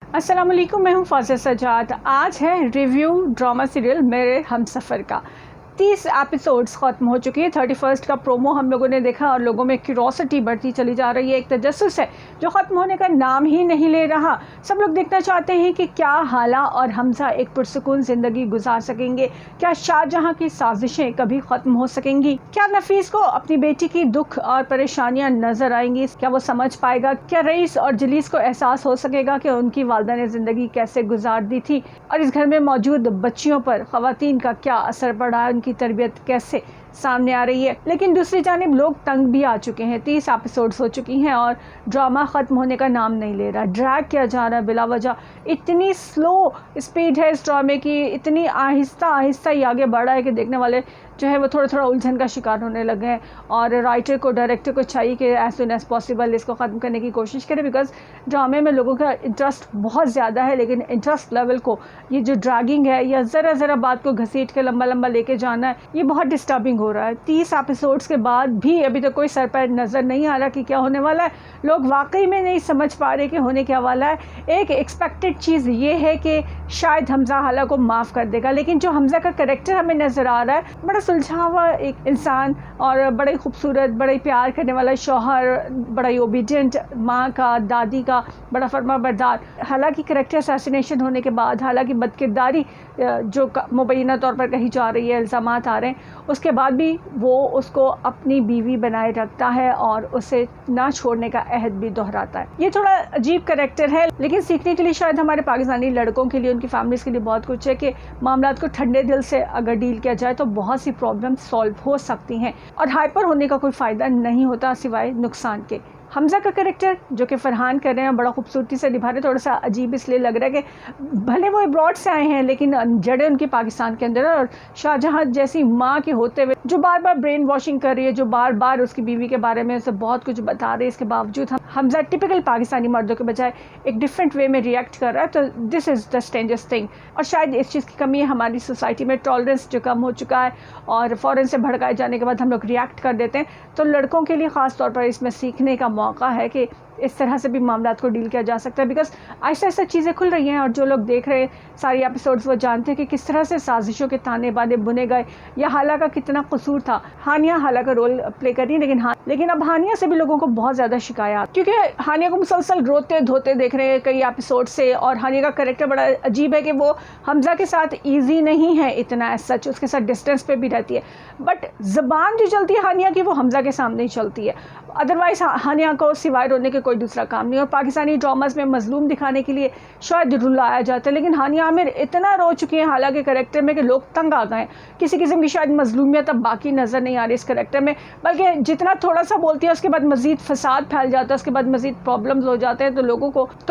अस्सलाम वालेकुम, मैं हूँ फाज़िल सजाद। आज है रिव्यू ड्रामा सीरियल मेरे हमसफ़र का। 30 एपिसोड्स ख़त्म हो चुके हैं। 31 का प्रोमो हम लोगों ने देखा और लोगों में क्यूरोसिटी बढ़ती चली जा रही है। एक तजस्सुस है जो ख़त्म होने का नाम ही नहीं ले रहा। सब लोग देखना चाहते हैं कि क्या हाला और हमज़ा एक पुरसुकून ज़िंदगी गुजार सकेंगे, क्या शाहजहां की साजिशें कभी ख़त्म हो सकेंगी, क्या नफीस को अपनी बेटी की दुख और परेशानियां नज़र आएंगी, क्या वो समझ पाएगा, क्या रईस और जलीस को एहसास हो सकेगा कि उनकी वालदा ने ज़िंदगी कैसे गुजार दी थी और इस घर में मौजूद बच्चियों पर ख़वातीन का क्या असर पड़ा है, उनकी तरबियत कैसे सामने आ रही है। लेकिन दूसरी जानिब लोग तंग भी आ चुके हैं। 30 एपिसोड्स हो चुकी हैं और ड्रामा ख़त्म होने का नाम नहीं ले रहा। ड्रैग किया जा रहा है बिला वजह। इतनी स्लो स्पीड है इस ड्रामे की, इतनी आहिस्ता आहिस्ता ही आगे बढ़ा है कि देखने वाले जो है वो थोड़ा थोड़ा उलझन का शिकार होने लगे हैं। और राइटर को, डायरेक्टर को चाहिए कि एज सुन एज पॉसिबल इसको ख़त्म करने की कोशिश करें, बिकॉज ड्रामे में लोगों का इंटरेस्ट बहुत ज़्यादा है, लेकिन इंटरेस्ट लेवल को ये जो ड्रैगिंग है या ज़रा ज़रा बात को घसीट के लंबा लंबा लेके जाना है, ये बहुत डिस्टर्बिंग हो रहा है। 30 एपिसोड्स के बाद भी अभी तक कोई सर पैर नज़र नहीं आ रहा कि क्या होने वाला है। लोग वाकई में नहीं समझ पा रहे कि होने क्या वाला है। एक एक्सपेक्टेड चीज़ ये है कि शायद हमज़ा हाला को माफ़ कर देगा, लेकिन जो हमज़ा का कैरेक्टर हमें नज़र आ रहा है, बड़ा सुलझा हुआ एक इंसान और बड़े खूबसूरत, बड़े प्यार करने वाला शौहर, बड़ा ओबीडियंट माँ का, दादी का, बड़ा फर्माबरदार। हालांकि कैरेक्टर असैसिनेशन होने के बाद, हालांकि बदकिरदारी जो मुबैना तौर पर कही जा रही है, इल्ज़ामात आ रहे हैं, उसके बाद भी वो उसको अपनी बीवी बनाए रखता है और उसे ना छोड़ने का अहद भी दोहराता है। ये थोड़ा अजीब कैरेक्टर है, लेकिन सीखने के लिए शायद हमारे पाकिस्तानी लड़कों के लिए, उनकी फैमिलीज़ के लिए बहुत कुछ है कि मामलात को ठंडे दिल से अगर डील किया जाए तो बहुत सी प्रॉब्लम सॉल्व हो सकती हैं और हाइपर होने का कोई फ़ायदा नहीं होता सिवाय नुकसान के। हमज़ा का कैरेक्टर जो कि फरहान कर रहे हैं, बड़ा खूबसूरती से निभा रहे हैं। थोड़ा सा अजीब इसलिए लग रहा है कि भले वो अब्रॉड से आए हैं लेकिन जड़ें उनकी पाकिस्तान के अंदर है। और शाहजहां जैसी माँ के होते हुए जो बार बार ब्रेन वॉशिंग कर रही है, जो बार बार उसकी बीवी के बारे में उसे बहुत कुछ बता रही है, इसके बावजूद हमज़ा टिपिकल पाकिस्तानी मर्दों के बजाय एक डिफरेंट वे में रिएक्ट कर रहा है। तो this is the strangest thing. और शायद इस चीज़ की कमी है हमारी सोसाइटी में, टॉलरेंस जो कम हो चुका है और फ़ौरन से भड़काए जाने के बाद हम लोग रिएक्ट कर देते हैं। तो लड़कों के लिए ख़ास तौर पर इसमें सीखने का मौका है कि इस तरह से भी मामलात को डील किया जा सकता है, बिकॉज ऐसा ऐसा चीज़ें खुल रही हैं और जो लोग देख रहे हैं सारी एपिसोड्स वो जानते हैं कि किस तरह से साजिशों के ताने बाने बुने गए या हाला का कितना कसूर था। हानिया हाला का रोल प्ले कर रही है, लेकिन अब हानिया से भी लोगों को बहुत ज़्यादा शिकायत, क्योंकि हानिया को मुसलसल रोते धोते देख रहे हैं कई एपिसोड से। और हानिया का कैरेक्टर बड़ा अजीब है कि वो हमज़ा के साथ ईजी नहीं है इतना एज सच, उसके साथ डिस्टेंस पे भी रहती है, बट ज़बान जो चलती है हानिया की वो हमज़ा के सामने ही चलती है। अदरवाइज़ हानिया को सिवाय रोने के कोई दूसरा काम नहीं। और पाकिस्तानी ड्रामास में मजलूम दिखाने के लिए शायद रुलाया जाता है, लेकिन हानिया आमिर इतना रो चुकी हैं हालांकि कैरेक्टर में कि लोग तंग आ गए। किसी किस्म की शायद मजलूमियत अब बाकी नज़र नहीं आ रही इस कैरेक्टर में, बल्कि जितना थोड़ा सा बोलती है उसके बाद मजीद फसाद फैल जाता है, उसके बाद मजीद प्रॉब्लम्स हो जाते हैं। तो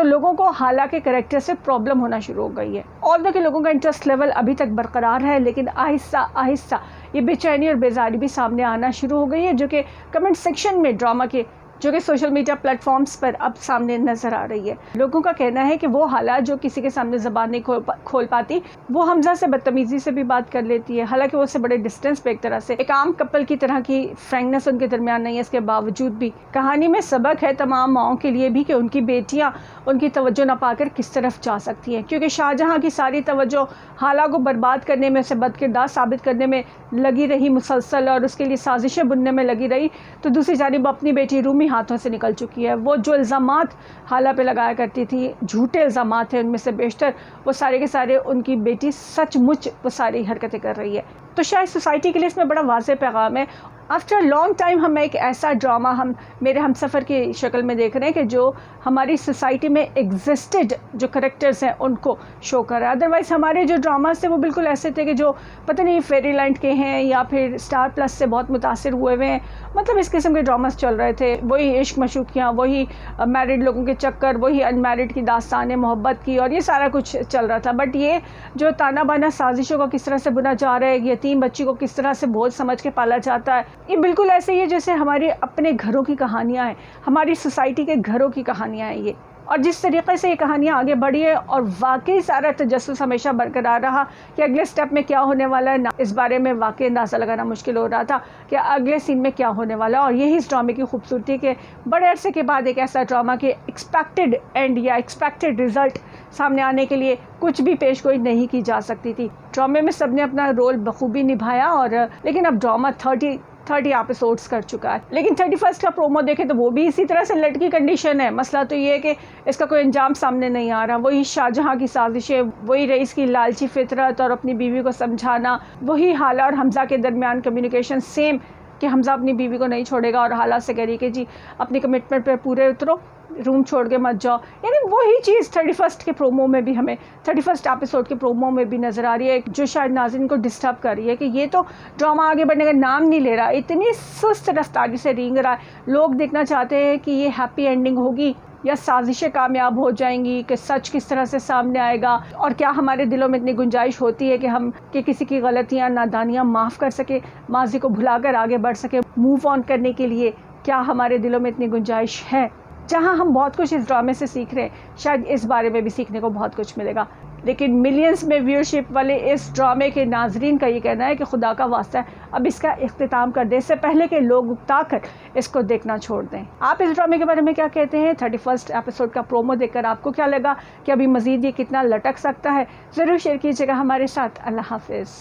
लोगों को हाला के कैरेक्टर से प्रॉब्लम होना शुरू हो गई है। ऑल्दो कि लोगों का इंटरेस्ट लेवल अभी तक बरकरार है, लेकिन आहिस्ता आहिस्ता ये बेचैनी और बेजारी भी सामने आना शुरू हो गई है, जो कि कमेंट सेक्शन में ड्रामा के, जो कि सोशल मीडिया प्लेटफॉर्म्स पर अब सामने नज़र आ रही है। लोगों का कहना है कि वो हाला जो किसी के सामने ज़बान नहीं खोल पाती, वो हमज़ा से बदतमीज़ी से भी बात कर लेती है। हालांकि वो उससे बड़े डिस्टेंस पे, एक तरह से एक आम कपल की तरह की फ्रैंकनेस उनके दरमियान नहीं है। इसके बावजूद भी कहानी में सबक है तमाम माओं के लिए भी कि उनकी बेटियाँ उनकी तवज्जो न पाकर किस तरफ जा सकती हैं, क्योंकि शाहजहां की सारी तवज्जो हाला को बर्बाद करने में, उसे बदकिरदार साबित करने में लगी रही मुसलसल और उसके लिए साजिशें बुनने में लगी रही। तो दूसरी जानिब अपनी बेटी रूमी हाथों से निकल चुकी है। वो जो इल्ज़ामात हाला पे लगाया करती थी, झूठे इल्ज़ामात हैं, उनमें से बेशतर वो सारे के सारे उनकी बेटी सचमुच वो सारी हरकतें कर रही है। तो शायद सोसाइटी के लिए इसमें बड़ा वाज़ेह पैगाम है। आफ्टर लॉन्ग टाइम हम एक ऐसा ड्रामा मेरे हमसफ़र की शक्ल में देख रहे हैं कि जो हमारी सोसाइटी में एग्जिस्टेड जो करेक्टर्स हैं उनको शो कर रहा है। अदरवाइज़ हमारे जो ड्रामास थे वो बिल्कुल ऐसे थे कि जो पता नहीं फेरी लैंड के हैं या फिर स्टार प्लस से बहुत मुतासिर हुए हुए हैं। मतलब इस किस्म के ड्रामास चल रहे थे, वही इश्क मशूकियाँ, वही मैरिड लोगों के चक्कर, वही अनमैरिड की दास्तान मोहब्बत की, और ये सारा कुछ चल रहा था। बट ये जो ताना बाना साजिशों को किस तरह से बुना जा रहा है, यतीम बच्ची को किस तरह से बोझ समझ के पाला जाता है, ये बिल्कुल ऐसे ही है जैसे हमारे अपने घरों की कहानियाँ हैं, हमारी सोसाइटी के घरों की कहानियाँ हैं ये। اور جس طریقے سے یہ کہانیاں آگے بڑھی ہے اور واقعی سارا تجسس ہمیشہ برقرار رہا کہ اگلے سٹیپ میں کیا ہونے والا ہے، اس بارے میں واقعی اندازہ لگانا مشکل ہو رہا تھا کہ اگلے سین میں کیا ہونے والا ہے. اور یہی اس ڈرامے کی خوبصورتی کہ بڑے عرصے کے بعد ایک ایسا ڈرامہ کہ ایکسپیکٹڈ اینڈ یا ایکسپیکٹڈ رزلٹ سامنے آنے کے لیے کچھ بھی پیش گوئی نہیں کی جا سکتی تھی. ڈرامے میں سب نے اپنا رول بخوبی نبھایا اور لیکن اب ڈرامہ 30 ایپیسوڈز کر چکا ہے. لیکن 31 کا پرومو دیکھیں تو وہ بھی اسی طرح سے لٹکی کنڈیشن ہے. مسئلہ تو یہ ہے کہ اس کا کوئی انجام سامنے نہیں آ رہا. وہی شاہجہاں کی سازشیں، وہی رئیس کی لالچی فطرت اور اپنی بیوی کو سمجھانا، وہی حالہ اور حمزہ کے درمیان کمیونیکیشن سیم کہ حمزہ اپنی بیوی کو نہیں چھوڑے گا اور حالہ سے کہہ رہی کہ جی اپنی کمٹمنٹ پہ پورے اترو، روم چھوڑ کے مت جاؤ. یعنی وہی چیز 31 کے پرومو میں بھی ہمیں 31 ایپیسوڈ کے پرومو میں بھی نظر آ رہی ہے، جو شاید ناظرین کو ڈسٹرب کر رہی ہے کہ یہ تو ڈرامہ آگے بڑھنے کا نام نہیں لے رہا، اتنی سست رفتاری سے رینگ رہا ہے. لوگ دیکھنا چاہتے ہیں کہ یہ ہیپی اینڈنگ ہوگی یا سازشیں کامیاب ہو جائیں گی، کہ سچ کس طرح سے سامنے آئے گا، اور کیا ہمارے دلوں میں اتنی گنجائش ہوتی ہے کہ ہم کسی کی غلطیاں نادانیاں معاف کر سکے، ماضی کو بھلا کر آگے بڑھ سکے، موو آن کرنے کے لیے کیا ہمارے دلوں میں اتنی گنجائش ہے. جہاں ہم بہت کچھ اس ڈرامے سے سیکھ رہے ہیں، شاید اس بارے میں بھی سیکھنے کو بہت کچھ ملے گا. لیکن ملینز میں ویورشپ والے اس ڈرامے کے ناظرین کا یہ کہنا ہے کہ خدا کا واسطہ ہے اب اس کا اختتام کر دیں، اس سے پہلے کہ لوگ اکتا کر اس کو دیکھنا چھوڑ دیں. آپ اس ڈرامے کے بارے میں کیا کہتے ہیں؟ 31 ایپیسوڈ کا پرومو دیکھ کر آپ کو کیا لگا کہ ابھی مزید یہ کتنا لٹک سکتا ہے؟ ضرور شیئر کیجیے گا ہمارے ساتھ. اللہ حافظ.